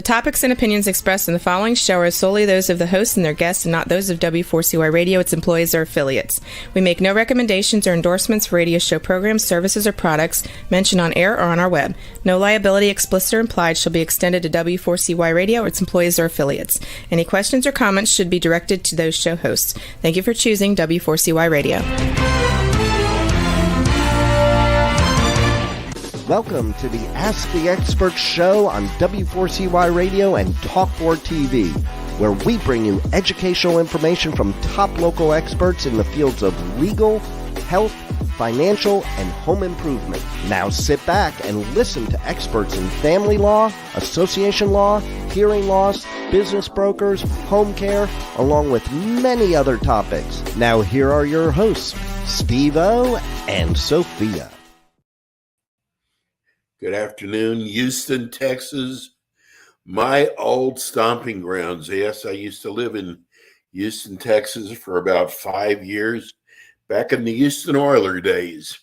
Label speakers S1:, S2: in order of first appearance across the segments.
S1: topics and opinions expressed in the following show are solely those of the hosts and their guests and not those of W4CY Radio, its employees, or affiliates. We make no recommendations or endorsements for radio show programs, services, or products mentioned on air or on our web. No liability, explicit or implied, shall be extended to W4CY Radio or its employees or affiliates. Any questions or comments should be directed to those show hosts. Thank you for choosing W4CY Radio.
S2: Welcome to the Ask the Expert show on W4CY Radio and Talk4 TV, where we bring you educational information from top local experts in the fields of legal, health, financial, and home improvement. Now sit back and listen to experts in family law, association law, hearing loss, business brokers, home care, along with many other topics. Now here are your hosts, Steve-O and Sophia.
S3: Good afternoon, Houston, Texas, my old stomping grounds. Yes, I used to live in Houston, Texas for about 5 years, back in the Houston Oilers days.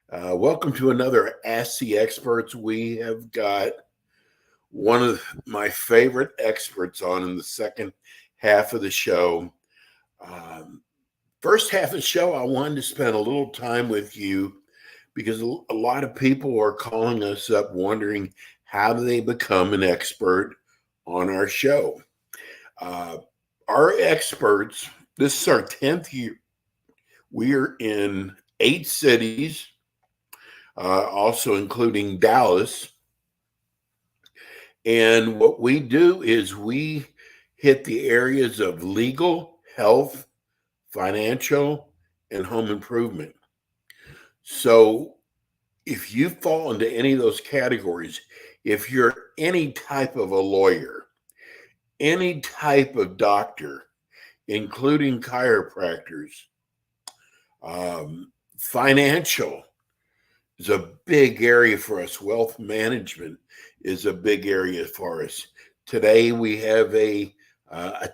S3: Welcome to another Ask the Experts. We have got one of my favorite experts on in the second half of the show. First half of the show, I wanted to spend a little time with you because a lot of people are calling us up wondering how do they become an expert on our show. Our experts, this is our 10th year. We are in 8 cities, also including Dallas. And what we do is we hit the areas of legal, health, financial, and home improvement. So if you fall into any of those categories, if you're any type of a lawyer, any type of doctor, including chiropractors, financial is a big area for us. Wealth management is a big area for us. Today we have a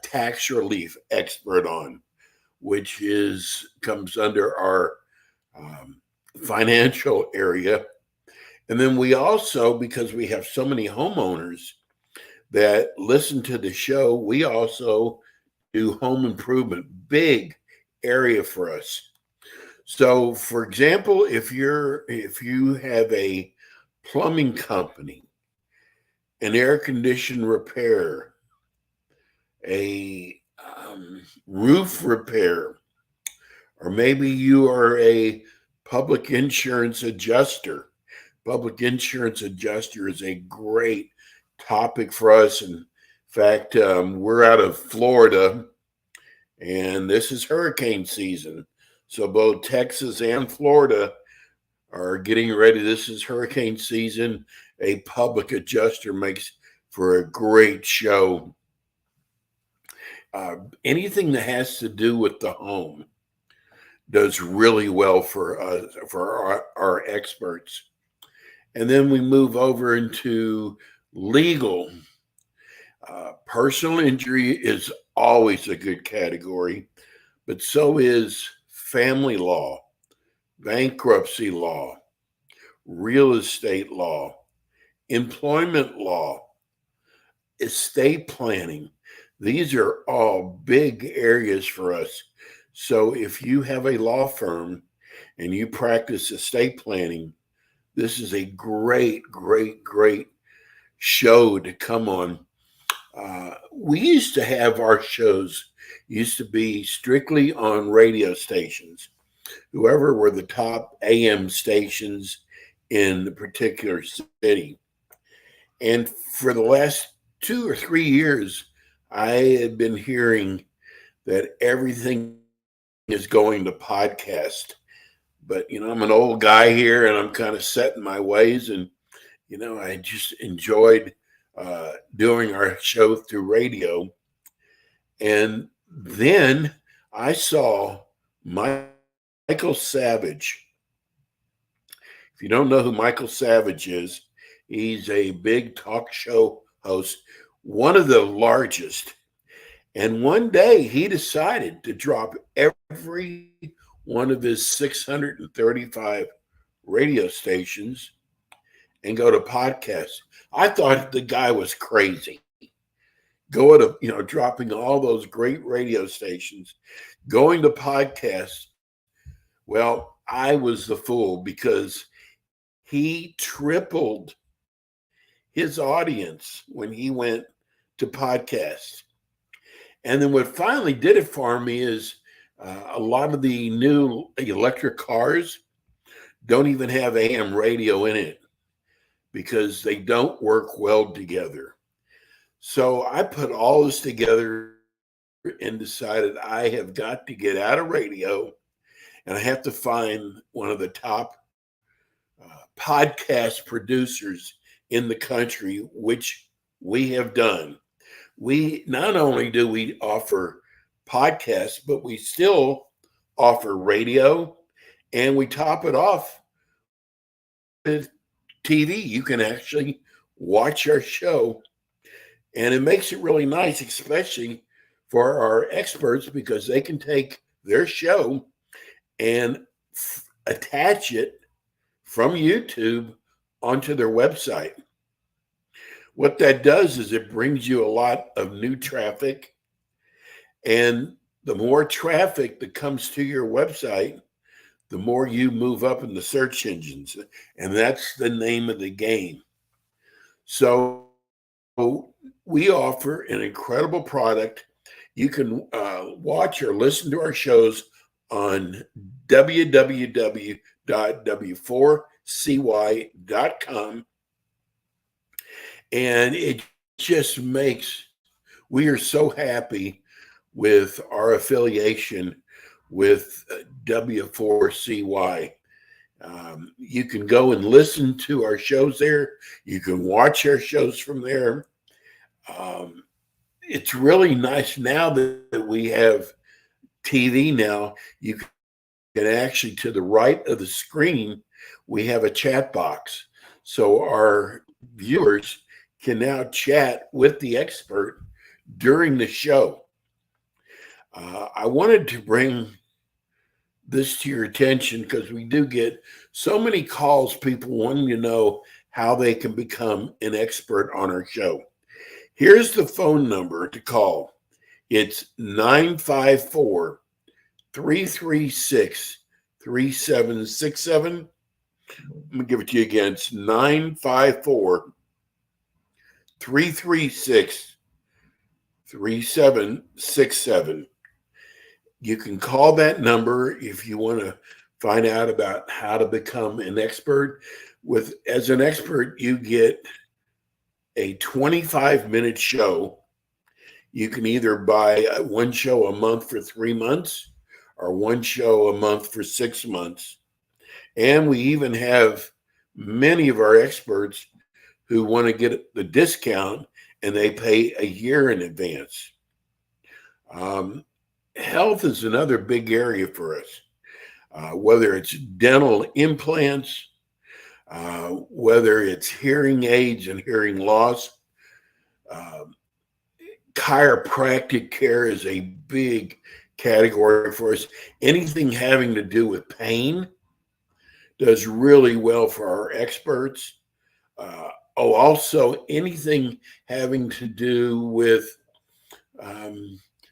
S3: tax relief expert on, which comes under our financial area. And then we also, because we have so many homeowners that listen to the show, we also do home improvement, big area for us. So for example, if you have a plumbing company, an air condition repair, a roof repair, or maybe you are a public insurance adjuster. Public insurance adjuster is a great topic for us. In fact, we're out of Florida, and this is hurricane season. So both Texas and Florida are getting ready. This is hurricane season. A public adjuster makes for a great show. Anything that has to do with the home does really well for us, for our experts. And then we move over into legal. Personal injury is always a good category, but so is family law, bankruptcy law, real estate law, employment law, estate planning. These are all big areas for us. So if you have a law firm and you practice estate planning, this is a great, great, great show to come on. We used to have our shows, used to be strictly on radio stations, whoever were the top AM stations in the particular city. And for the last 2 or 3 years, I had been hearing that everything is going to podcast. But, I'm an old guy here and I'm kind of set in my ways. And, I just enjoyed doing our show through radio. And then I saw Michael Savage. If you don't know who Michael Savage is, he's a big talk show host, one of the largest. And one day he decided to drop every one of his 635 radio stations and go to podcasts. I thought the guy was crazy. Going to, dropping all those great radio stations, going to podcasts. Well, I was the fool because he tripled his audience when he went to podcasts. And then what finally did it for me is a lot of the new electric cars don't even have AM radio in it because they don't work well together. So I put all this together and decided I have got to get out of radio, and I have to find one of the top podcast producers in the country, which we have done. We not only do we offer podcasts, but we still offer radio, and we top it off with TV. You can actually watch our show, and it makes it really nice, especially for our experts, because they can take their show and attach it from YouTube onto their website. What that does is it brings you a lot of new traffic, and the more traffic that comes to your website, the more you move up in the search engines, and that's the name of the game. So we offer an incredible product. You can watch or listen to our shows on www.w4cy.com. And it just we are so happy with our affiliation with W4CY. You can go and listen to our shows there. You can watch our shows from there. It's really nice now that we have TV now. You can actually, to the right of the screen, we have a chat box. So our viewers can now chat with the expert during the show. I wanted to bring this to your attention because we do get so many calls, people wanting to know how they can become an expert on our show. Here's the phone number to call. It's 954-336-3767. I'm going to give it to you again. It's 954-336-3767. You can call that number if you want to find out about how to become an expert. As an expert, you get a 25-minute show. You can either buy one show a month for 3 months or one show a month for 6 months. And we even have many of our experts who want to get the discount and they pay a year in advance. Health is another big area for us, whether it's dental implants, whether it's hearing aids and hearing loss. Chiropractic care is a big category for us. Anything having to do with pain does really well for our experts. Also anything having to do with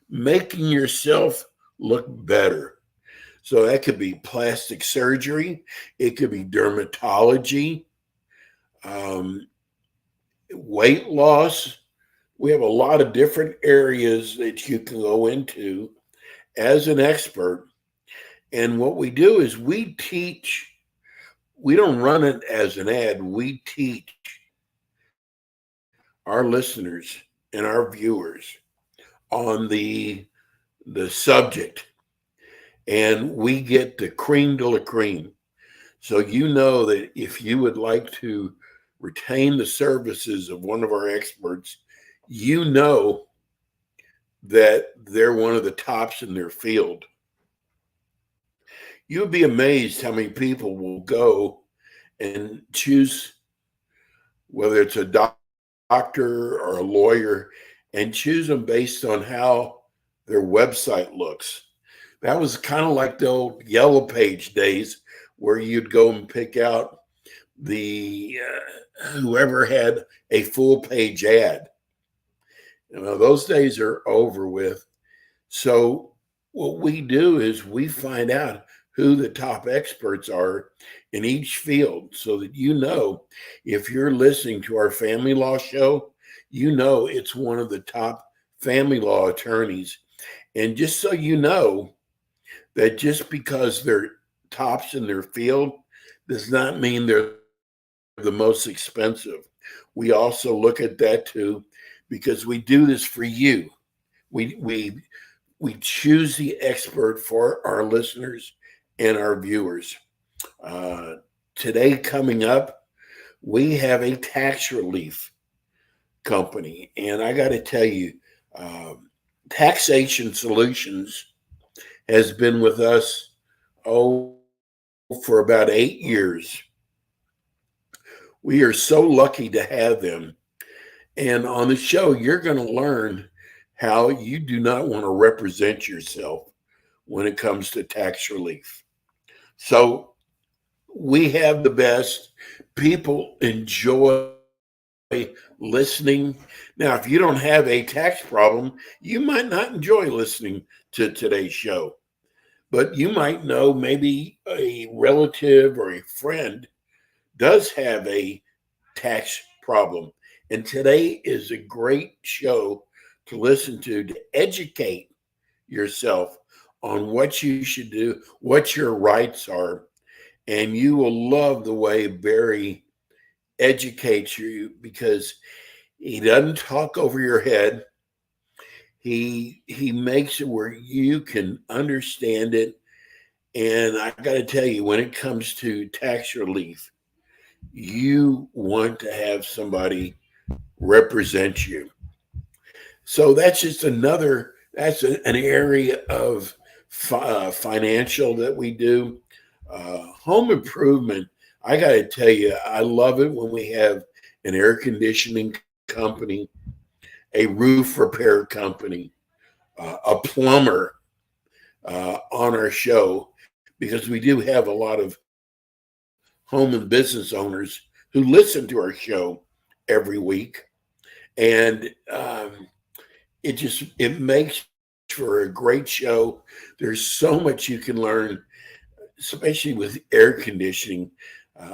S3: making yourself look better. So that could be plastic surgery. It could be dermatology, weight loss. We have a lot of different areas that you can go into as an expert. And what we do is we teach. We don't run it as an ad. We teach our listeners and our viewers on the subject, and we get the cream de la cream. So you know that if you would like to retain the services of one of our experts, you know that they're one of the tops in their field. You would be amazed how many people will go and choose, whether it's a doctor or a lawyer, and choose them based on how their website looks. That was kind of like the old Yellow Page days where you'd go and pick out the whoever had a full page ad. Those days are over with. So what we do is we find out who the top experts are in each field so that if you're listening to our family law show, it's one of the top family law attorneys. And just so you know that just because they're tops in their field does not mean they're the most expensive. We also look at that too, because we do this for you. We choose the expert for our listeners and our viewers. Today coming up, we have a tax relief company, and I got to tell you, Taxation Solutions has been with us for about 8 years. We are so lucky to have them. And on the show, you're going to learn how you do not want to represent yourself when it comes to tax relief. So we have the best. People enjoy listening. Now, if you don't have a tax problem, you might not enjoy listening to today's show, but you might know maybe a relative or a friend does have a tax problem. And today is a great show to listen to educate yourself on what you should do, what your rights are. And you will love the way Barry educates you, because he doesn't talk over your head. He makes it where you can understand it. And I got to tell you, when it comes to tax relief, you want to have somebody represent you. So that's just that's an area of financial that we do. Home improvement, I got to tell you, I love it when we have an air conditioning company, a roof repair company, a plumber on our show, because we do have a lot of home and business owners who listen to our show every week. And it makes for a great show. There's so much you can learn, especially with air conditioning,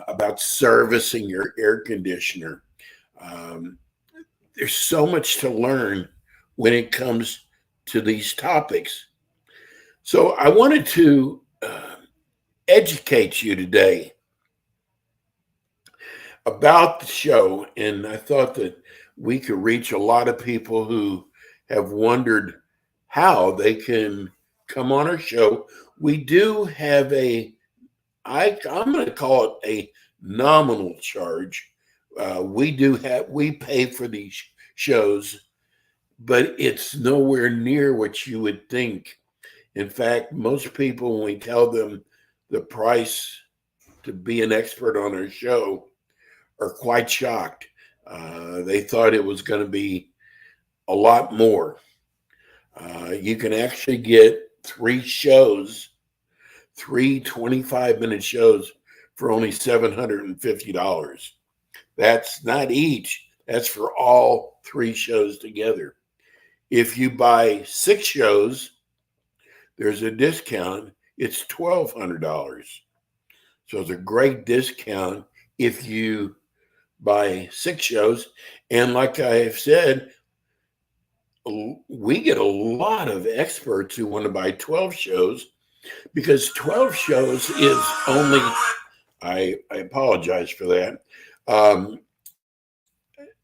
S3: about servicing your air conditioner. There's so much to learn when it comes to these topics. So I wanted to educate you today about the show, and I thought that we could reach a lot of people who have wondered how they can come on our show. We do have I'm going to call it a nominal charge. We pay for these shows, but it's nowhere near what you would think. In fact, most people, when we tell them the price to be an expert on our show, are quite shocked. They thought it was going to be a lot more. You can actually get 3 shows, 3 25-minute shows for only $750. That's not each. That's for all 3 shows together. If you buy 6 shows, there's a discount. It's $1,200. So it's a great discount if you buy 6 shows. And like I've said, we get a lot of experts who want to buy 12 shows, because 12 shows is only, I apologize for that.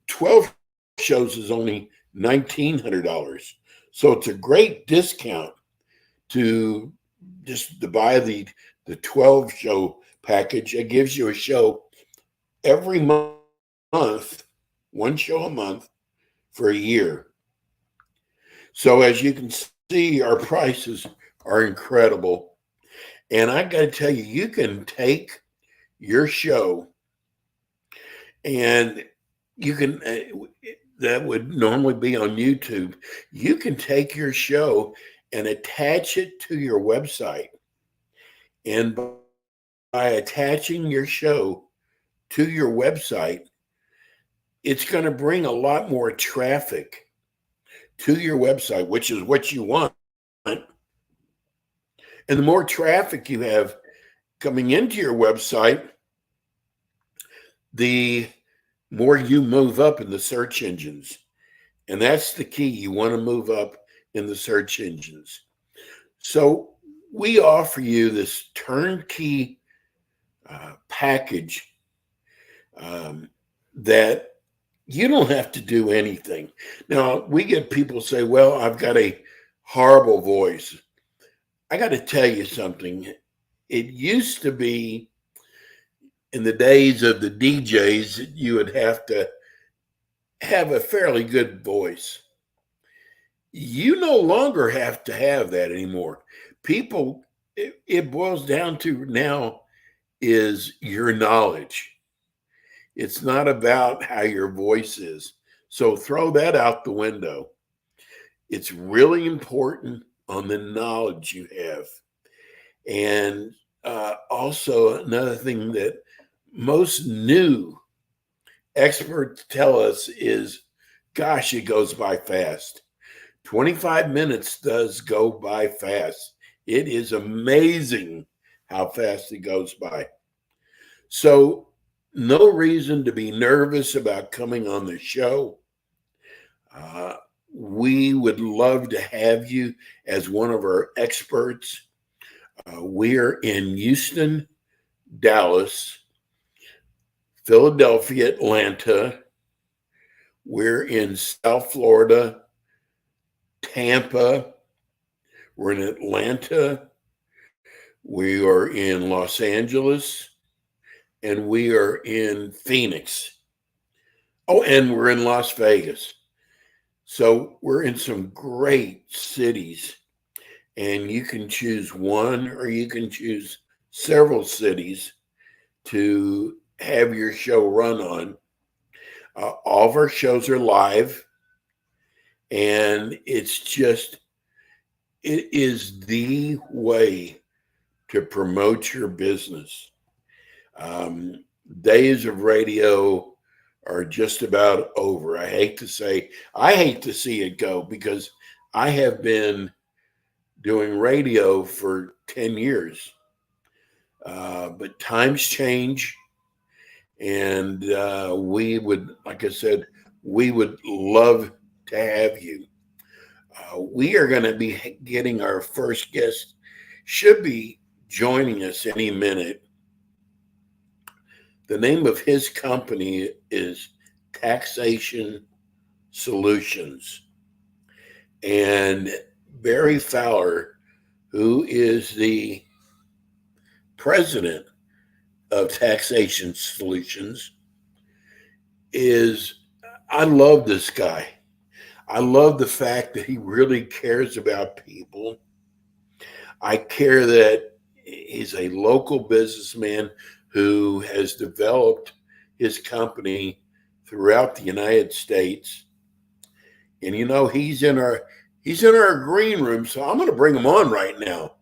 S3: 12 shows is only $1,900. So it's a great discount to buy the 12 show package. It gives you a show every month, 1 show a month for a year. So as you can see, our prices are incredible. And I got to tell you, you can take your show, and you can, that would normally be on YouTube. You can take your show and attach it to your website. And by attaching your show to your website, it's going to bring a lot more traffic to your website, which is what you want. And the more traffic you have coming into your website, the more you move up in the search engines. And that's the key. You want to move up in the search engines. So we offer you this turnkey package that you don't have to do anything. Now, we get people say, well, I've got a horrible voice. I got to tell you something. It used to be in the days of the DJs, you would have to have a fairly good voice. You no longer have to have that anymore. People, it boils down to now is your knowledge. It's not about how your voice is. So throw that out the window. It's really important on the knowledge you have. And also another thing that most new experts tell us is, gosh, it goes by fast. 25 minutes does go by fast. It is amazing how fast it goes by. So no reason to be nervous about coming on the show. We would love to have you as one of our experts. We're in Houston, Dallas, Philadelphia, Atlanta. We're in South Florida, Tampa. We're in Atlanta. We are in Los Angeles. And we are in Phoenix. Oh, and we're in Las Vegas. So we're in some great cities. And you can choose one or you can choose several cities to have your show run on. All of our shows are live. And it's just, it is the way to promote your business. Days of radio are just about over. I hate to see it go because I have been doing radio for 10 years. But times change. And we would, like I said, we would love to have you. We are going to be getting our first guest, should be joining us any minute. The name of his company is Taxation Solutions. And Barry Fowler, who is the president of Taxation Solutions, I love this guy. I love the fact that he really cares about people. I care that he's a local businessman who has developed his company throughout the United States. And you know, he's in our green room, so I'm going to bring him on right now.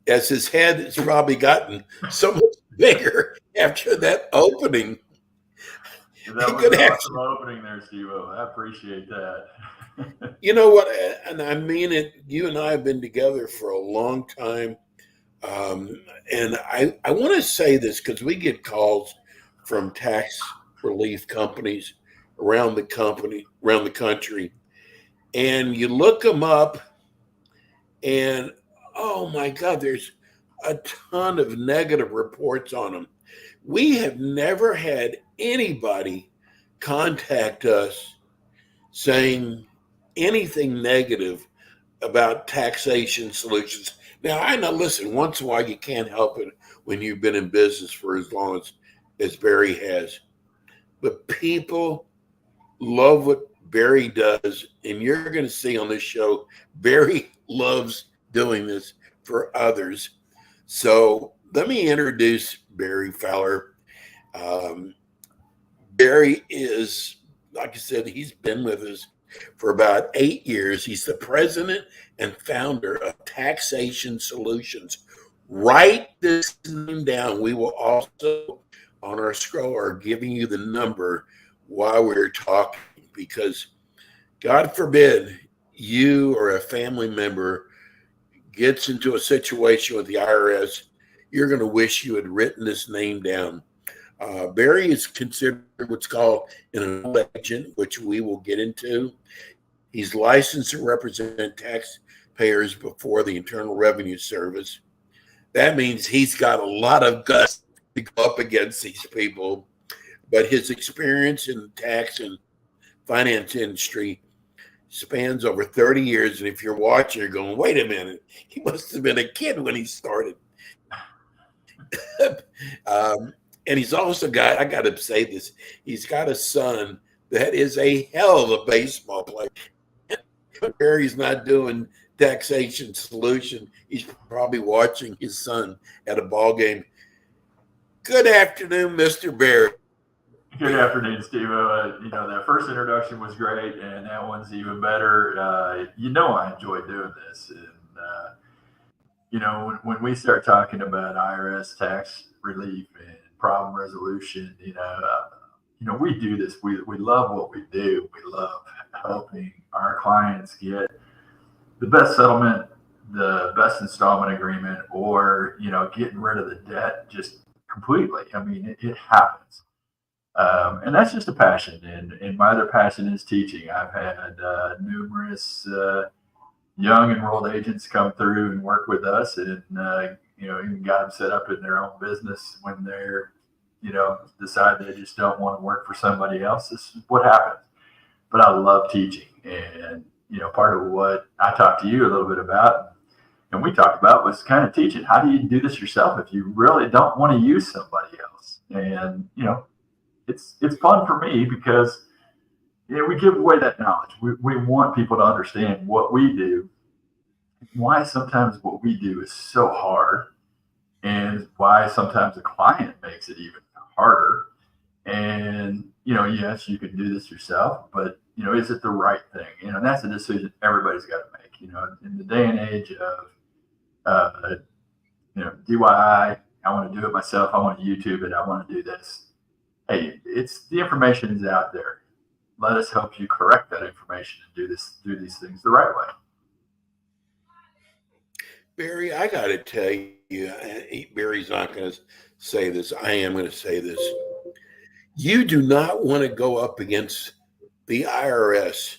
S3: As his head has probably gotten so much bigger after that opening.
S4: That was an awesome opening there, Steve-O. I appreciate that.
S3: You know what? And I mean it. You and I have been together for a long time. And I want to say this because we get calls from tax relief companies around the country. And you look them up and, oh my God, there's a ton of negative reports on them. We have never had anybody contact us saying anything negative about Taxation Solutions. Now, I know, listen, once in a while you can't help it when you've been in business for as long as Barry has. But people love what Barry does. And you're going to see on this show, Barry loves doing this for others. So let me introduce Barry Fowler. Barry is, like I said, he's been with us for about 8 years. He's the president and founder of Taxation Solutions. Write this name down. We will also, on our scroll, are giving you the number while we're talking, because God forbid you or a family member gets into a situation with the IRS, you're going to wish you had written this name down. Barry is considered what's called an enrolled agent, which we will get into. He's licensed to represent taxpayers before the Internal Revenue Service. That means he's got a lot of guts to go up against these people, but his experience in the tax and finance industry spans over 30 years. And if you're watching, you're going, wait a minute, he must have been a kid when he started. And he's also got, I got to say this, he's got a son that is a hell of a baseball player. Barry's not doing taxation solution. He's probably watching his son at a ball game. Good afternoon, Mr. Barry.
S4: Good afternoon, Steve. That first introduction was great, and that one's even better. I enjoy doing this. And, when we start talking about IRS tax relief and problem resolution, we do this. We love what we do. We love helping our clients get the best settlement, the best installment agreement, or, getting rid of the debt just completely. I mean, it happens. And that's just a passion. And my other passion is teaching. I've had numerous young enrolled agents come through and work with us, and, even got them set up in their own business when they're, decide they just don't want to work for somebody else. This is what happens. But I love teaching. And, part of what I talked to you a little bit about, and we talked about, was kind of teaching. How do you do this yourself if you really don't want to use somebody else? And, it's fun for me because, we give away that knowledge. We want people to understand what we do, why sometimes what we do is so hard, and why sometimes the client makes it even harder. And, yes, you can do this yourself, but, is it the right thing? And that's a decision everybody's got to make. In the day and age of, DIY, I want to do it myself. I want to YouTube it. I want to do this. Hey, the information is out there. Let us help you correct that information and do these things the right way.
S3: Barry, I got to tell you, Barry's not going to say this. I am going to say this. You do not want to go up against the IRS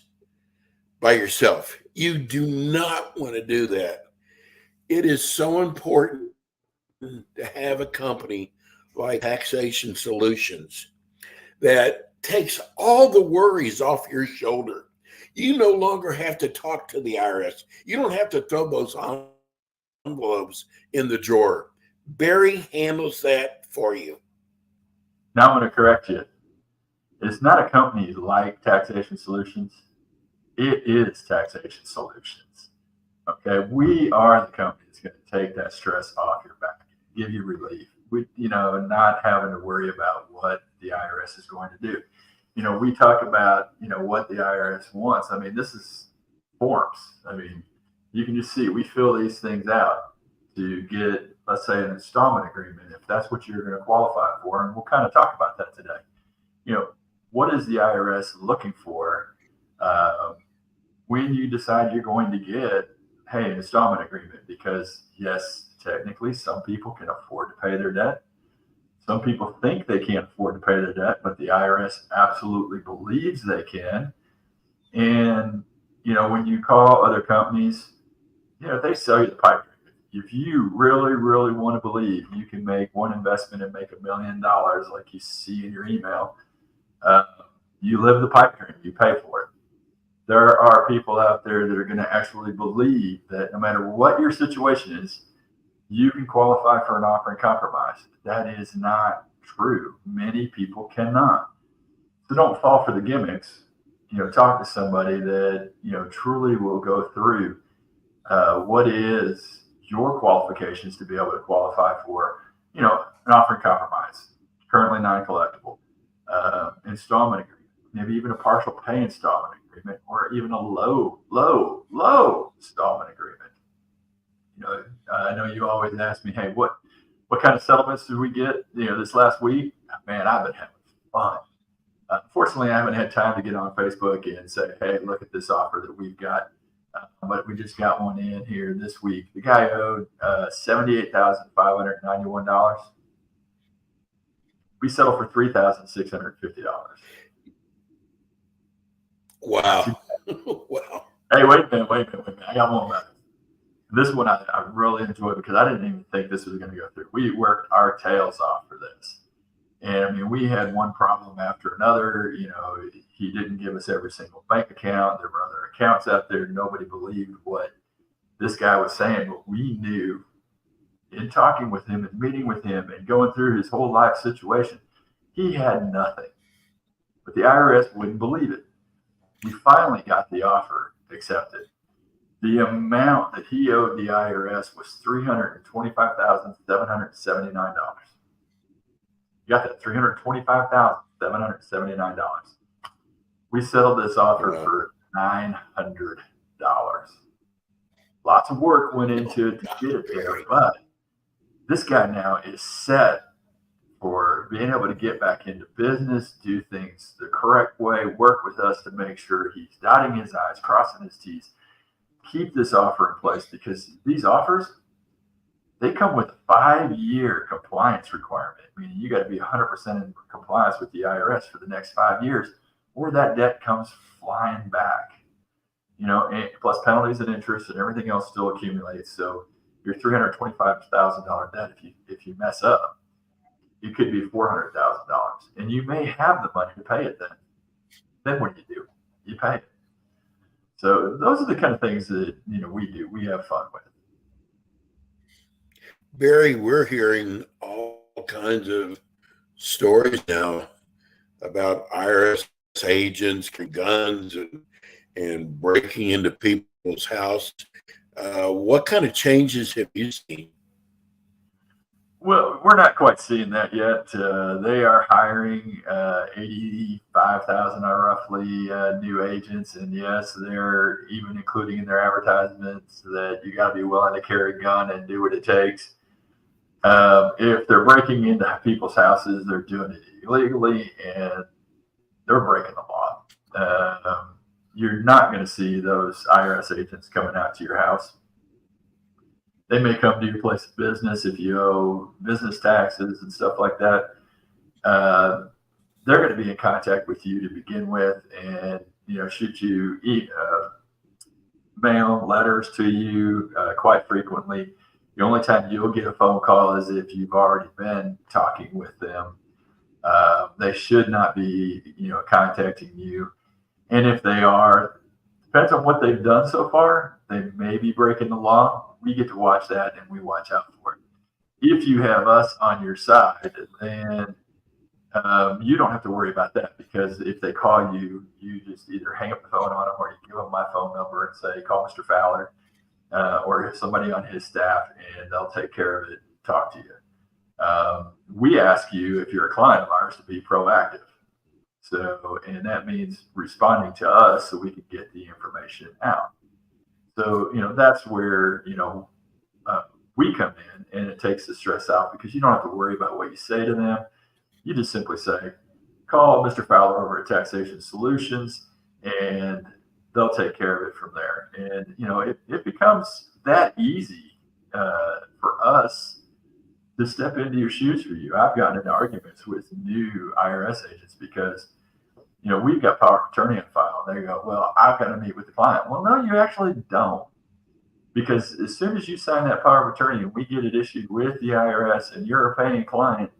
S3: by yourself. You do not want to do that. It is so important to have a company like Taxation Solutions that takes all the worries off your shoulder. You no longer have to talk to the IRS. You don't have to throw those envelopes in the drawer. Barry handles that for you.
S4: Now I'm going to correct you. It's not a company like Taxation Solutions. It is Taxation Solutions. Okay, we are the company that's going to take that stress off your back, give you relief. Not having to worry about what the IRS is going to do. We talk about, what the IRS wants. I mean, this is forms. I mean, you can just see, we fill these things out to get, let's say, an installment agreement, if that's what you're going to qualify for. And we'll kind of talk about that today. What is the IRS looking for when you decide you're going to get, an installment agreement? Because, yes, technically, some people can afford to pay their debt. Some people think they can't afford to pay their debt, but the IRS absolutely believes they can. And, when you call other companies, they sell you the pipe dream. If you really, really want to believe you can make one investment and make $1 million like you see in your email, you live the pipe dream, you pay for it. There are people out there that are going to actually believe that no matter what your situation is, you can qualify for an offer in compromise. That is not true. Many people cannot. So don't fall for the gimmicks. Talk to somebody that, truly will go through what is your qualifications to be able to qualify for, an offer in compromise, currently non-collectible, installment agreement, maybe even a partial pay installment agreement, or even a low installment agreement. I know you always ask me, hey, what kind of settlements did we get, this last week? Man, I've been having fun. Unfortunately, I haven't had time to get on Facebook and say, hey, look at this offer that we've got. But we just got one in here this week. The guy owed $78,591. We settled for $3,650.
S3: Wow. Wow.
S4: Hey, wait a minute. I got one better. This one I really enjoyed because I didn't even think this was going to go through. We worked our tails off for this. And I mean, we had one problem after another. He didn't give us every single bank account. There were other accounts out there. Nobody believed what this guy was saying, but we knew in talking with him and meeting with him and going through his whole life situation, he had nothing. But the IRS wouldn't believe it. We finally got the offer accepted. The amount that he owed the IRS was $325,779. You got that? $325,779. We settled this offer for $900. Lots of work went into it to get it there, but this guy now is set for being able to get back into business, do things the correct way, work with us to make sure he's dotting his I's, crossing his T's. Keep this offer in place because these offers, they come with a 5-year compliance requirement, meaning you got to be 100% in compliance with the IRS for the next 5 years, or that debt comes flying back. And plus penalties and interest and everything else still accumulates. So your $325,000 debt, if you mess up, it could be $400,000, and you may have the money to pay it then. Then what do? You pay it. So those are the kind of things that we do. We have fun with.
S3: Barry, we're hearing all kinds of stories now about IRS agents and guns and breaking into people's house. What kind of changes have you seen?
S4: Well, we're not quite seeing that yet. They are hiring 85,000 roughly new agents. And yes, they're even including in their advertisements that you got to be willing to carry a gun and do what it takes. If they're breaking into people's houses, they're doing it illegally and they're breaking the law. You're not going to see those IRS agents coming out to your house. They may come to your place of business if you owe business taxes and stuff like that. They're going to be in contact with you to begin with and, shoot you mail letters to you quite frequently. The only time you'll get a phone call is if you've already been talking with them. They should not be, contacting you. And if they are, depends on what they've done so far. They may be breaking the law. We get to watch that and we watch out for it. If you have us on your side, then you don't have to worry about that because if they call you, you just either hang up the phone on them or you give them my phone number and say, call Mr. Fowler or somebody on his staff and they'll take care of it, talk to you. We ask you, if you're a client of ours, to be proactive. So, and that means responding to us so we can get the information out. So, that's where, we come in and it takes the stress out because you don't have to worry about what you say to them. You just simply say, call Mr. Fowler over at Taxation Solutions and they'll take care of it from there. And, it becomes that easy for us to step into your shoes for you. I've gotten into arguments with new IRS agents because, we've got power of attorney on file. And they go, well, I've got to meet with the client. Well, no, you actually don't. Because as soon as you sign that power of attorney and we get it issued with the IRS and you're a paying client,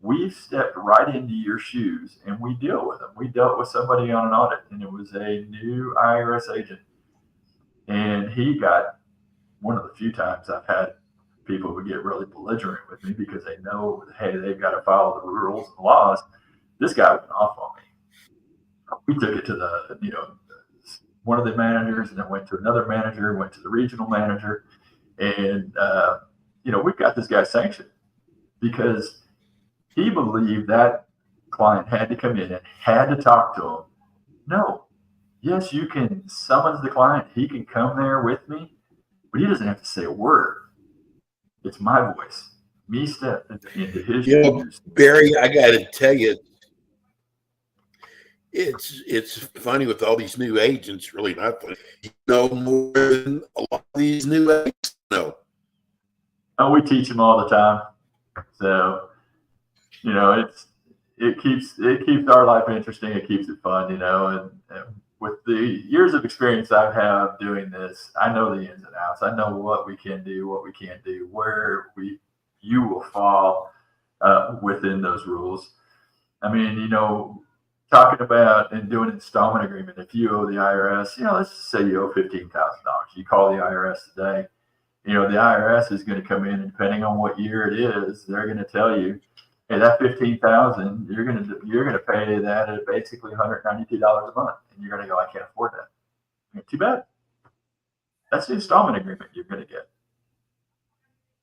S4: we've stepped right into your shoes and we deal with them. We dealt with somebody on an audit and it was a new IRS agent. And he got one of the few times I've had people who get really belligerent with me because they know, hey, they've got to follow the rules and laws. This guy went off on me. We took it to the, one of the managers and then went to another manager, went to the regional manager. And, we've got this guy sanctioned because he believed that client had to come in and had to talk to him. No. Yes, you can summons the client. He can come there with me, but he doesn't have to say a word. It's my voice. Me stepping into his
S3: You know,
S4: shoes.
S3: Barry, I got to tell you, it's funny with all these new agents. Really not funny. You know more than a lot of these new agents know.
S4: Oh, we teach them all the time. So, you know, it keeps our life interesting. It keeps it fun, you know, and with the years of experience I've had doing this, I know the ins and outs. I know what we can do, what we can't do, where you will fall within those rules. I mean, you know, talking about and doing an installment agreement. If you owe the IRS, you know, let's just say you owe $15,000. You call the IRS today. You know, the IRS is going to come in, and depending on what year it is, they're going to tell you, hey, that $15,000, you're going to pay that at basically $192 a month, and you're going to go, I can't afford that. Too bad. That's the installment agreement you're going to get,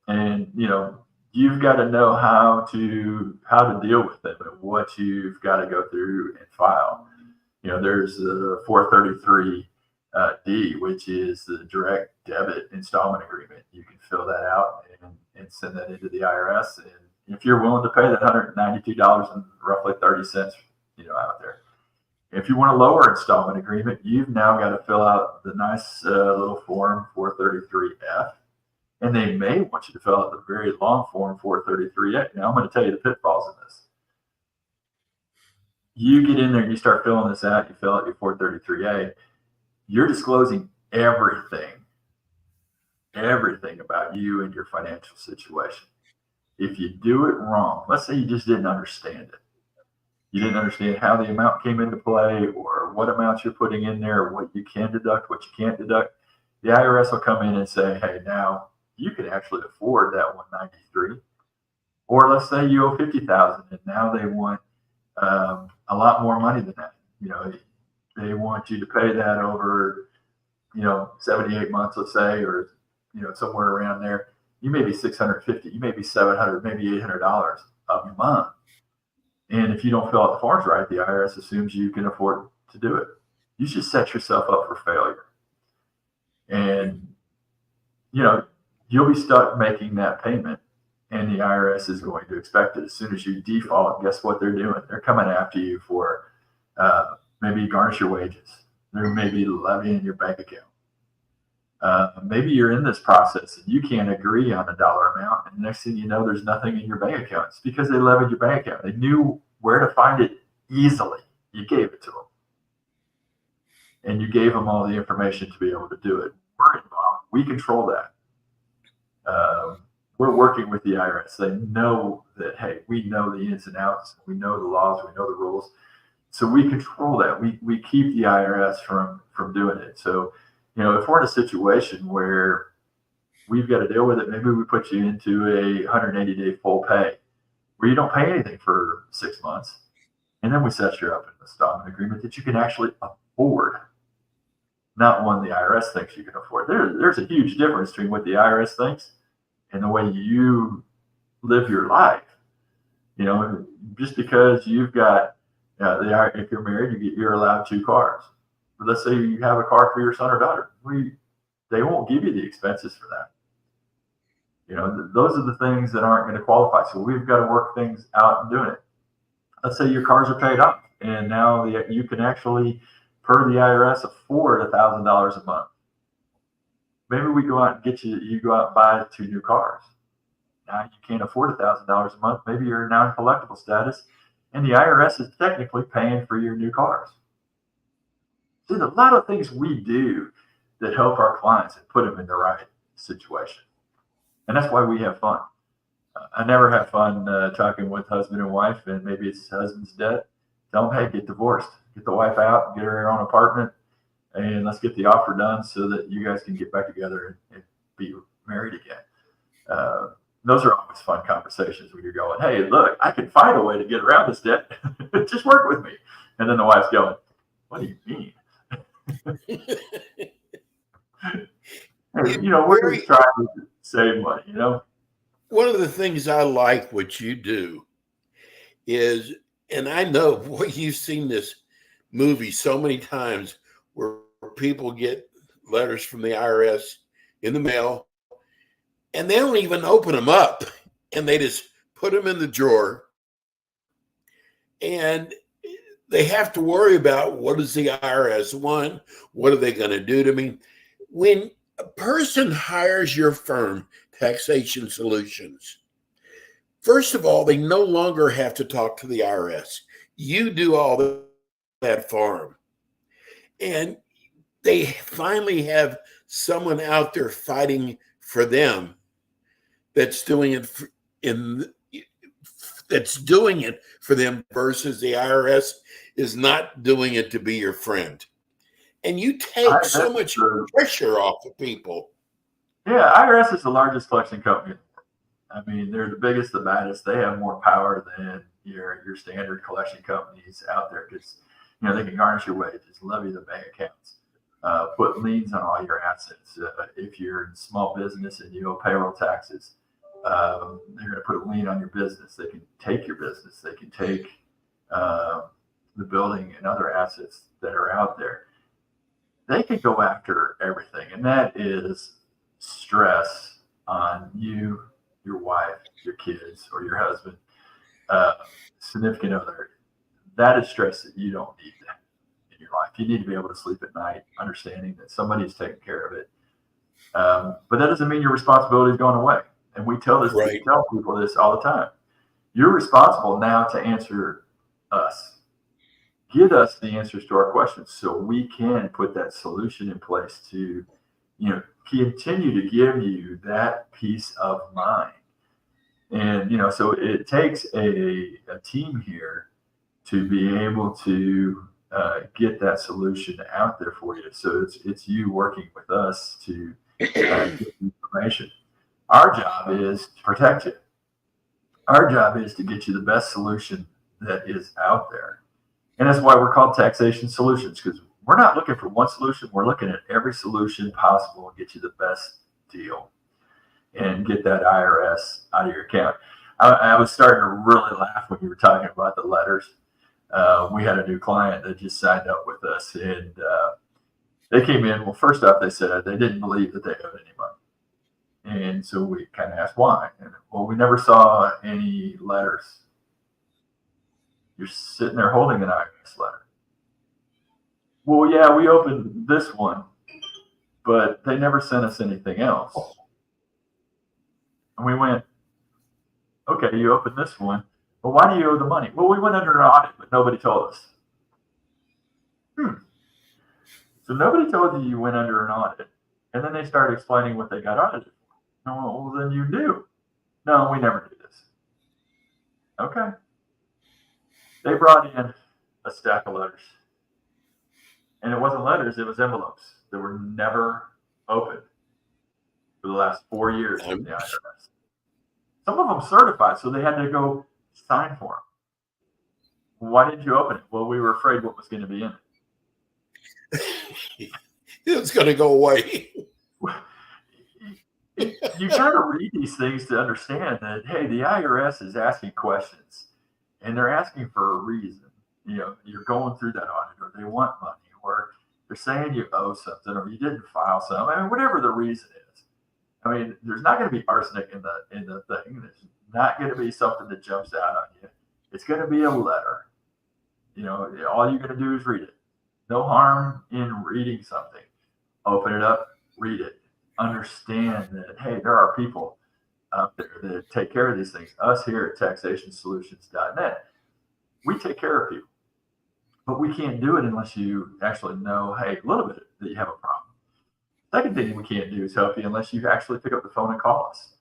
S4: and you know, you've got to know how to deal with it and what you've got to go through and file. You know, there's the 433 D, which is the direct debit installment agreement. You can fill that out and send that into the IRS. And if you're willing to pay that $192 and roughly 30 cents, you know, out there. If you want a lower installment agreement, you've now got to fill out the nice little form 433F. And they may want you to fill out the very long form 433A. Now, I'm going to tell you the pitfalls in this. You get in there and you start filling this out, you fill out your 433A, you're disclosing everything about you and your financial situation. If you do it wrong, let's say you just didn't understand it. You didn't understand how the amount came into play or what amounts you're putting in there, what you can deduct, what you can't deduct. The IRS will come in and say, hey, now you can actually afford that 193. Or let's say you owe 50,000 and now they want a lot more money than that. You know, they want you to pay that over, you know, 78 months, let's say, or, you know, somewhere around there. You may be 650, you may be 700, maybe $800 a month. And if you don't fill out the forms right, the IRS assumes you can afford to do it. You just set yourself up for failure. And, you know, you'll be stuck making that payment, and the IRS is going to expect it. As soon as you default, guess what they're doing? They're coming after you for maybe garnish your wages. They may be levying your bank account. Maybe you're in this process and you can't agree on a dollar amount, and the next thing you know, there's nothing in your bank account. It's because they levied your bank account. They knew where to find it easily. You gave it to them, and you gave them all the information to be able to do it. We're involved. We control that. We're working with the IRS. They know that, hey, we know the ins and outs. We know the laws. We know the rules. So we control that. We keep the IRS from doing it. So, you know, if we're in a situation where we've got to deal with it, maybe we put you into a 180-day full pay where you don't pay anything for 6 months. And then we set you up in an installment agreement that you can actually afford, not one the IRS thinks you can afford. There's a huge difference between what the IRS thinks and the way you live your life. You know, just because you've got, if you're married, you're allowed 2 cars. But let's say you have a car for your son or daughter. They won't give you the expenses for that. You know, those are the things that aren't going to qualify. So we've got to work things out and doing it. Let's say your cars are paid off, and now you can actually, per the IRS, afford $1,000 a month. Maybe we go out and you go out and buy 2 new cars. Now you can't afford $1,000 a month. Maybe you're in non-collectible status, and the IRS is technically paying for your new cars. See, there's a lot of things we do that help our clients and put them in the right situation. And that's why we have fun. I never have fun talking with husband and wife, and maybe it's husband's debt. Tell them, hey, get divorced. Get the wife out, get her own apartment, and let's get the offer done so that you guys can get back together and be married again. Those are always fun conversations when you're going, hey, look, I can find a way to get around this debt. Just work with me. And then the wife's going, what do you mean? You know, we're just trying to save money, you know?
S3: One of the things I like what you do is, and I know, boy, you've seen this movie so many times where people get letters from the IRS in the mail, and they don't even open them up, and they just put them in the drawer, and they have to worry about, what does the IRS want? What are they going to do to me? When a person hires your firm, Taxation Solutions, first of all, they no longer have to talk to the IRS. You do all that for them. And they finally have someone out there fighting for them that's doing it for them, versus the IRS is not doing it to be your friend. And you take so much pressure off of people.
S4: Yeah, IRS is the largest collection company. I mean, they're the biggest, the baddest. They have more power than your standard collection companies out there, because they can garnish your wages, levy the bank accounts, put liens on all your assets. If you're in small business and you owe payroll taxes, they're going to put a lien on your business. They can take your business. They can take the building and other assets that are out there. They can go after everything, and that is stress on you, your wife, your kids, or your husband, significant other. That is stress that you don't need in your life. You need to be able to sleep at night, understanding that somebody's taking care of it. But that doesn't mean your responsibility is going away. And we tell this,
S3: right.
S4: We tell people this all the time. You're responsible now to answer us. Give us the answers to our questions so we can put that solution in place to, continue to give you that peace of mind. And, so it takes a team here to be able to get that solution out there for you. So it's you working with us to get the information. Our job is to protect you. Our job is to get you the best solution that is out there. And that's why we're called Taxation Solutions, because we're not looking for one solution. We're looking at every solution possible and get you the best deal and get that IRS out of your account. I was starting to really laugh when you were talking about the letters. We had a new client that just signed up with us, and they came in. Well, first off, they said they didn't believe that they owed any money. And so we kind of asked why. And, well, we never saw any letters. You're sitting there holding an IRS letter. Well, yeah, we opened this one, but they never sent us anything else. And we went, okay, you opened this one, but why do you owe the money? Well, we went under an audit, but nobody told us. So nobody told you went under an audit. And then they started explaining what they got audited for. Well, then you do. No, we never do this. Okay. They brought in a stack of letters. And it wasn't letters, it was envelopes that were never opened for the last 4 years in the IRS. Some of them certified, so they had to go sign for them. Why didn't you open it? Well, we were afraid what was going to be in it.
S3: It's going to go away.
S4: You kind of read these things to understand that, hey, the IRS is asking questions, and they're asking for a reason. You're going through that audit, or they want money, or they're saying you owe something, or you didn't file something. I mean, whatever the reason is. I mean, there's not going to be arsenic in the thing. There's not going to be something that jumps out on you. It's going to be a letter. All you're going to do is read it. No harm in reading something. Open it up, read it. Understand that, hey, there are people out there that take care of these things. Us here at taxationsolutions.net, we take care of people. But we can't do it unless you actually know, hey, a little bit that you have a problem. Second thing we can't do is help you unless you actually pick up the phone and call us.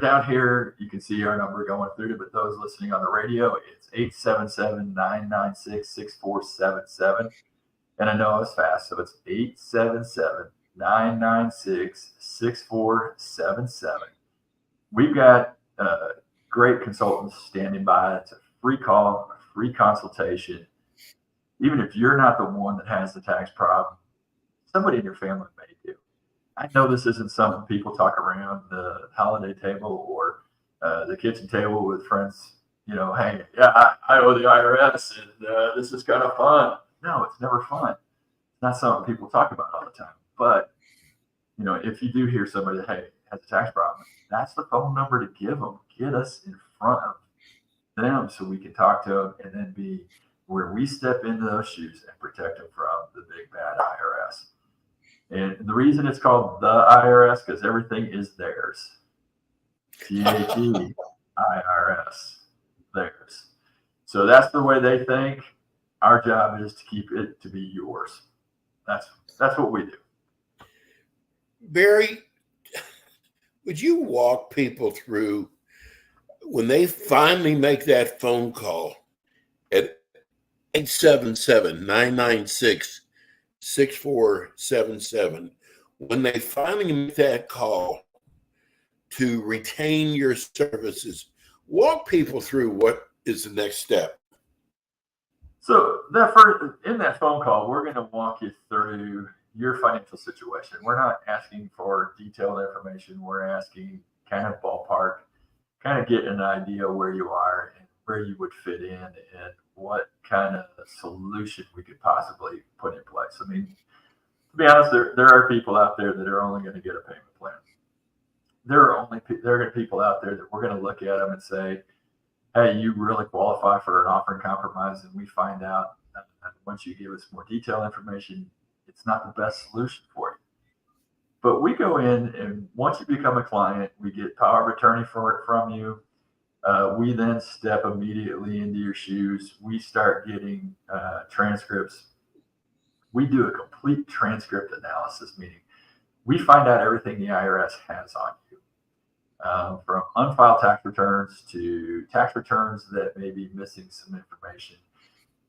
S4: Down here, you can see our number going through, but those listening on the radio, it's 877-996-6477. And I know I was fast, so it's 877-996-6477. We've got great consultants standing by. It's a free call, a free consultation. Even if you're not the one that has the tax problem, somebody in your family may do. I know this isn't something people talk around the holiday table or the kitchen table with friends. Hey, yeah, I owe the IRS, and this is kind of fun. No, it's never fun. It's not something people talk about all the time. But if you do hear somebody that, hey, has a tax problem, that's the phone number to give them. Get us in front of them so we can talk to them and then be where we step into those shoes and protect them from the big bad IRS. And the reason it's called the IRS, because everything is theirs. THE IRS, theirs. So that's the way they think. Our job is to keep it to be yours. That's what we do.
S3: Barry, would you walk people through when they finally make that phone call at 877-996-6477, when they finally make that call to retain your services, walk people through what is the next step?
S4: So in that phone call, we're going to walk you through your financial situation. We're not asking for detailed information. We're asking kind of ballpark, kind of get an idea where you are and where you would fit in and what kind of solution we could possibly put in place. I mean, to be honest, there are people out there that are only going to get a payment plan. There are people out there that we're going to look at them and say, hey, you really qualify for an offer in compromise, and we find out that once you give us more detailed information, it's not the best solution for you. But we go in, and once you become a client, we get power of attorney for it from you. We then step immediately into your shoes. We start getting transcripts. We do a complete transcript analysis, meaning we find out everything the IRS has on you. From unfiled tax returns to tax returns that may be missing some information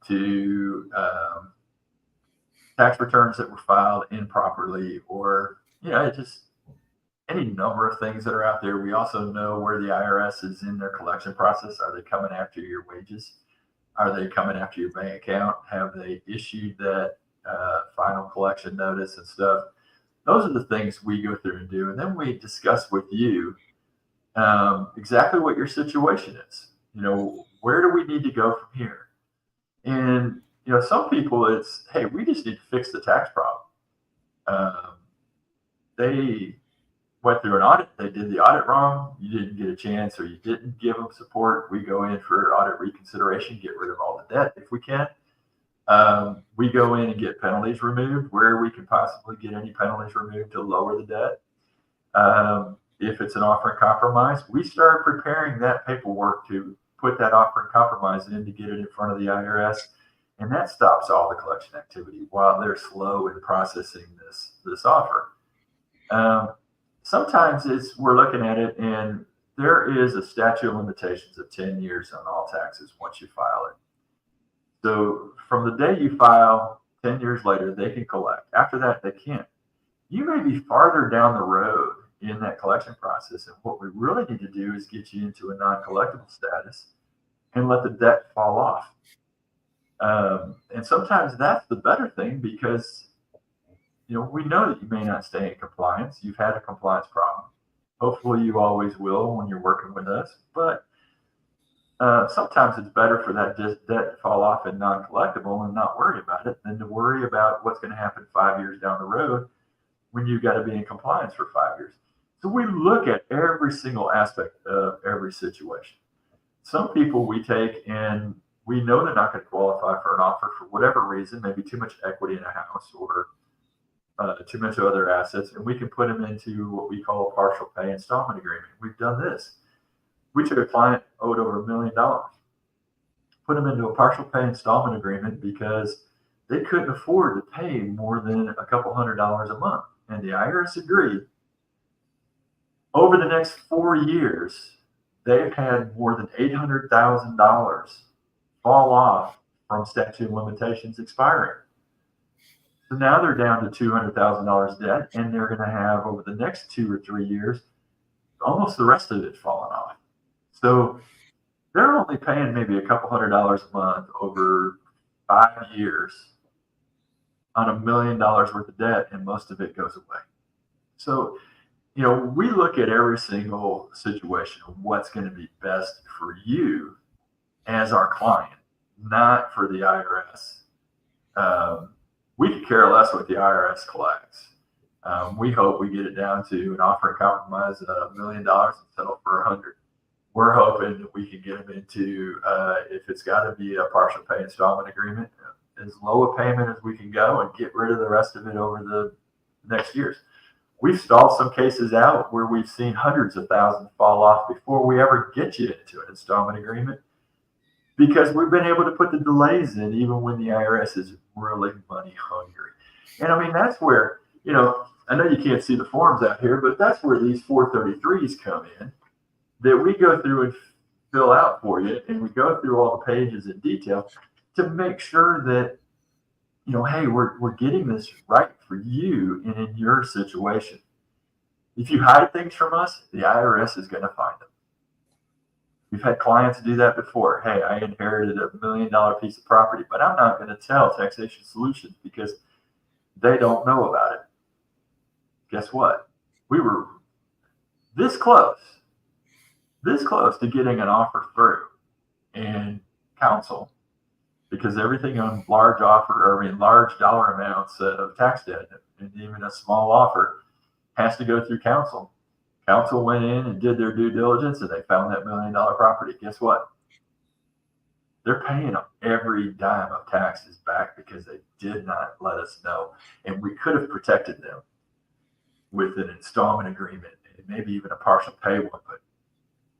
S4: to tax returns that were filed improperly, or just any number of things that are out there. We also know where the IRS is in their collection process. Are they coming after your wages? Are they coming after your bank account? Have they issued that final collection notice and stuff? Those are the things we go through and do, and then we discuss with you exactly what your situation is. Where do we need to go from here? And some people, it's, hey, we just need to fix the tax problem. They went through an audit, they did the audit wrong, you didn't get a chance, or you didn't give them support. We go in for audit reconsideration, get rid of all the debt if we can. We go in and get penalties removed where we can possibly get any penalties removed to lower the debt. If it's an offer in compromise, we start preparing that paperwork to put that offer in compromise in to get it in front of the IRS. And that stops all the collection activity while they're slow in processing this offer. Sometimes we're looking at it, and there is a statute of limitations of 10 years on all taxes once you file it. So from the day you file, 10 years later, they can collect. After that, they can't. You may be farther down the road in that collection process, and what we really need to do is get you into a non-collectible status and let the debt fall off. And sometimes that's the better thing, because we know that you may not stay in compliance. You've had a compliance problem. Hopefully you always will when you're working with us, but sometimes it's better for that debt to fall off in non-collectible and not worry about it than to worry about what's going to happen 5 years down the road when you've got to be in compliance for 5 years. So we look at every single aspect of every situation. Some people we take, and we know they're not going to qualify for an offer for whatever reason, maybe too much equity in a house or too much other assets, and we can put them into what we call a partial pay installment agreement. We've done this. We took a client owed over $1 million, put them into a partial pay installment agreement because they couldn't afford to pay more than a couple $100s a month. And the IRS agreed. Over the next 4 years, they've had more than $800,000 fall off from statute of limitations expiring. So now they're down to $200,000 debt, and they're going to have, over the next 2 or 3 years, almost the rest of it falling off. So they're only paying maybe a couple $100s a month over 5 years on $1 million worth of debt, and most of it goes away. So, we look at every single situation of what's going to be best for you as our client, not for the IRS. We could care less what the IRS collects. We hope we get it down to an offer and compromise $1 million and settle for 100. We're hoping that we can get them into, if it's got to be a partial pay installment agreement, as low a payment as we can go and get rid of the rest of it over the next years. We've stalled some cases out where we've seen hundreds of thousands fall off before we ever get you into an installment agreement, because we've been able to put the delays in even when the IRS is really money hungry. And I mean, that's where, you know, I know you can't see the forms out here, but that's where these 433s come in that we go through and fill out for you. And we go through all the pages in detail to make sure that, you know, hey, we're getting this right for you and in your situation. If you hide things from us, the IRS is going to find them. We've had clients do that before. Hey, I inherited $1 million piece of property, but I'm not going to tell Taxation Solutions because they don't know about it. Guess what? We were this close to getting an offer through, and counsel, because everything on large dollar amounts of tax debt, and even a small offer, has to go through counsel. Counsel went in and did their due diligence, and they found that $1 million property. Guess what? They're paying them every dime of taxes back because they did not let us know. And we could have protected them with an installment agreement and maybe even a partial pay one, but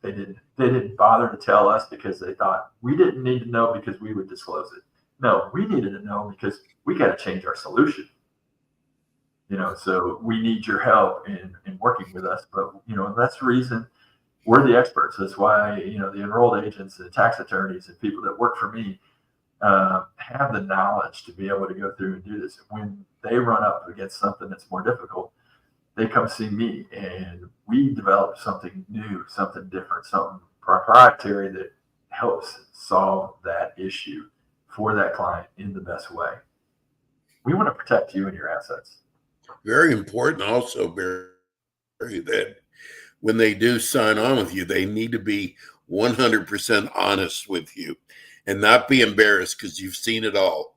S4: they didn't bother to tell us because they thought we didn't need to know because we would disclose it. No, we needed to know because we got to change our solution. You know, so we need your help in working with us. But, you know, that's the reason we're the experts. That's why, you know, the enrolled agents and tax attorneys and people that work for me have the knowledge to be able to go through and do this. When they run up against something that's more difficult, they come see me, and we develop something new, something different, something proprietary that helps solve that issue for that client in the best way. We want to protect you and your assets.
S3: Very important also, Barry, that when they do sign on with you, they need to be 100% honest with you and not be embarrassed because you've seen it all.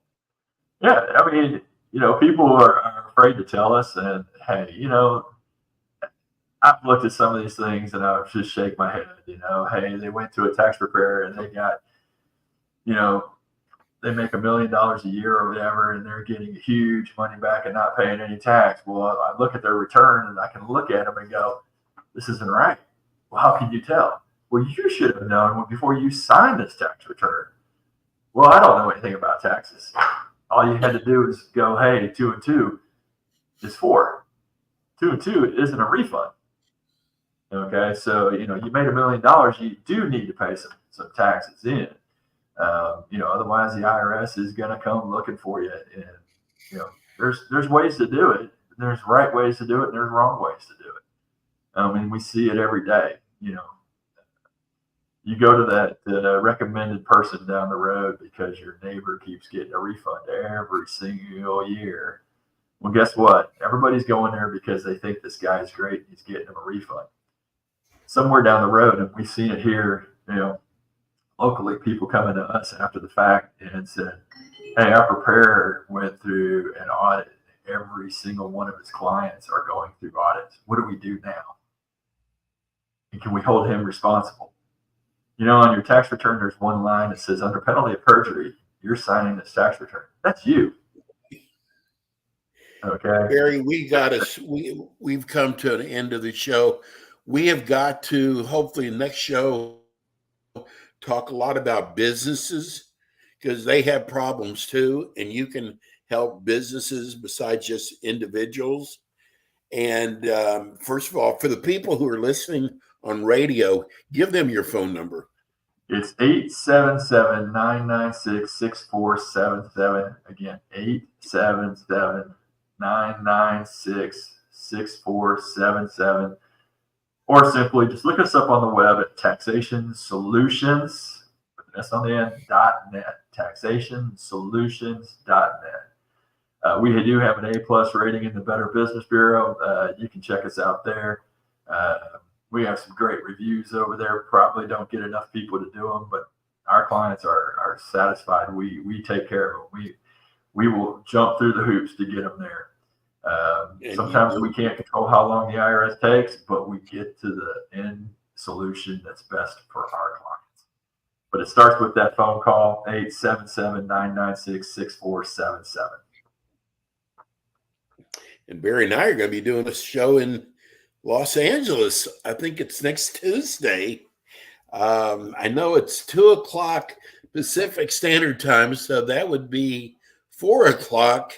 S4: Yeah, I mean, you know, people are afraid to tell us, and hey, you know, I've looked at some of these things and I just shake my head, you know, hey, they went to a tax preparer and they got, you know, they make $1 million a year or whatever, and they're getting huge money back and not paying any tax. Well, I look at their return and I can look at them and go, this isn't right. Well, how can you tell? Well, you should have known before you signed this tax return. Well, I don't know anything about taxes. All you had to do is go, hey, 2 and 2 is 4. 2 and 2 isn't a refund. Okay, so, you know, you made $1 million, you do need to pay some taxes in. You know, otherwise the IRS is going to come looking for you. And, you know, there's ways to do it. There's right ways to do it, and there's wrong ways to do it. And we see it every day. You know, you go to that recommended person down the road because your neighbor keeps getting a refund every single year. Well, guess what? Everybody's going there because they think this guy's great and he's getting them a refund. Somewhere down the road, and we've seen it here, you know, locally, people coming to us after the fact and said, hey, our preparer went through an audit. Every single one of his clients are going through audits. What do we do now? And can we hold him responsible? You know, on your tax return, there's one line that says, under penalty of perjury, you're signing this tax return. That's you. Okay.
S3: Barry, we've come to an end of the show. We have got to, hopefully next show, talk a lot about businesses because they have problems too. And you can help businesses besides just individuals. And first of all, for the people who are listening on radio, give them your phone number.
S4: It's 877-996-6477. Again, 877-996-6477. Or simply just look us up on the web at Taxation Solutions, with an S on the end, .net, taxationsolutions.net. We do have an A+ rating in the Better Business Bureau. You can check us out there. We have some great reviews over there. Probably don't get enough people to do them, but our clients are satisfied. We take care of them. We will jump through the hoops to get them there. Sometimes we can't control how long the IRS takes, but we get to the end solution that's best for our clients. But it starts with that phone call, 877-996-6477.
S3: And Barry and I are going to be doing a show in Los Angeles. I think it's next Tuesday. I know it's 2:00 Pacific Standard Time, so that would be 4:00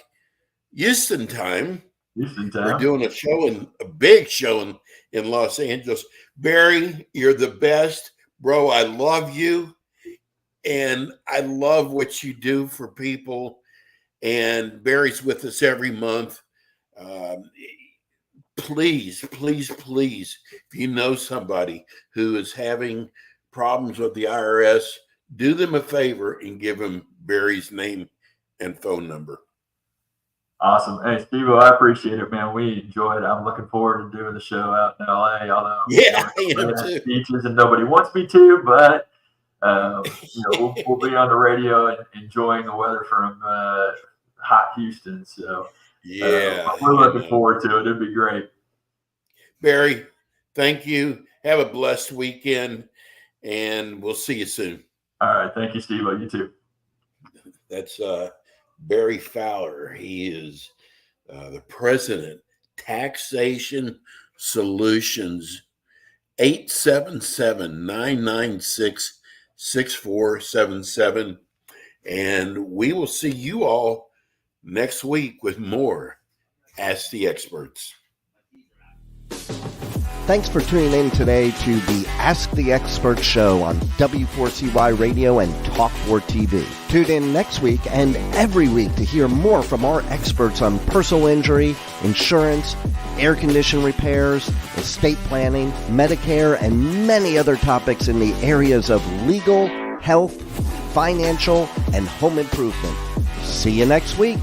S3: Houston time. We're doing a big show in Los Angeles. Barry, you're the best. Bro, I love you. And I love what you do for people. And Barry's with us every month. Please, if you know somebody who is having problems with the IRS, do them a favor and give them Barry's name and phone number.
S4: Awesome. Hey, Steve, I appreciate it, man. We enjoyed it. I'm looking forward to doing the show out in LA, although speeches and nobody wants me to, but we'll be on the radio and enjoying the weather from hot Houston. So we're looking forward to it. It'd be great.
S3: Barry, thank you. Have a blessed weekend, and we'll see you soon.
S4: All right. Thank you, Steve. You too.
S3: That's Barry Fowler. He is the president, Taxation Solutions, 877-996-6477. And we will see you all next week with more Ask the Experts.
S2: Thanks for tuning in today to the Ask the Expert show on W4CY Radio and Talk4 TV. Tune in next week and every week to hear more from our experts on personal injury, insurance, air condition repairs, estate planning, Medicare, and many other topics in the areas of legal, health, financial, and home improvement. See you next week.